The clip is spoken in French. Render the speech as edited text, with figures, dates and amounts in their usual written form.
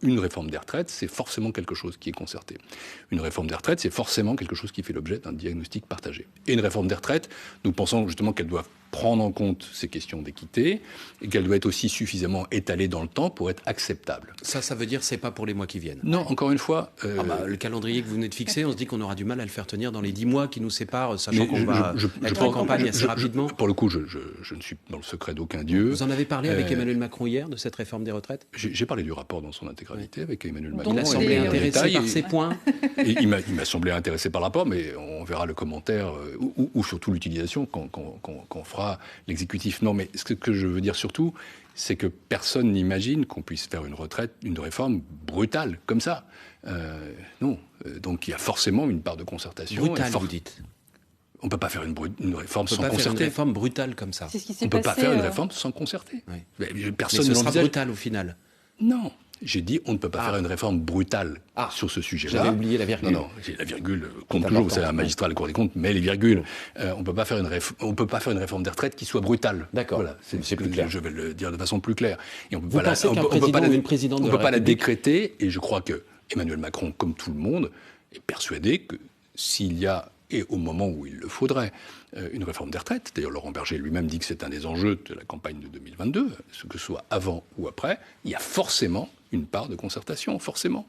une réforme des retraites, c'est forcément quelque chose qui est concerté. Une réforme des retraites, c'est forcément quelque chose qui fait l'objet d'un diagnostic partagé. Et une réforme des retraites, nous pensons justement qu'elle doit prendre en compte ces questions d'équité et qu'elle doit être aussi suffisamment étalée dans le temps pour être acceptable. Ça veut dire c'est pas pour les mois qui viennent. Non, encore une fois... le calendrier que vous venez de fixer, on se dit qu'on aura du mal à le faire tenir dans les 10 mois qui nous séparent, sachant qu'on va être en campagne assez rapidement. Pour le coup, je ne suis dans le secret d'aucun dieu. Vous en avez parlé avec Emmanuel Macron hier de cette réforme des retraites ? J'ai parlé du rapport dans son intégralité avec Emmanuel Macron. Il a semblé intéressé par ces points. Il m'a semblé intéressé par le rapport, mais on verra le commentaire ou surtout l'utilisation quand fera l'exécutif. Non, mais ce que je veux dire surtout, c'est que personne n'imagine qu'on puisse faire une réforme brutale comme ça. Non. Donc il y a forcément une part de concertation. Brutale, vous dites ? On ne peut pas faire une réforme sans concerter. On ne peut pas faire une réforme brutale comme ça. On ne peut pas faire une réforme sans concerter. Oui. Personne mais ce sera brutal au final. Non. J'ai dit on ne peut pas faire une réforme brutale sur ce sujet-là. J'avais oublié la virgule. Non, la virgule compte toujours. Vous savez, un magistrat à la Cour des comptes met les virgules. On ne peut pas faire une réforme des retraites qui soit brutale. D'accord. Voilà, c'est plus clair. Je vais le dire de façon plus claire. Et on Vous pensez qu'un président ou une présidente de la République... On ne peut pas la décréter. Et je crois que Emmanuel Macron, comme tout le monde, est persuadé que s'il y a, et au moment où il le faudrait, une réforme des retraites. D'ailleurs, Laurent Berger lui-même dit que c'est un des enjeux de la campagne de 2022, que ce soit avant ou après, il y a forcément une part de concertation, forcément.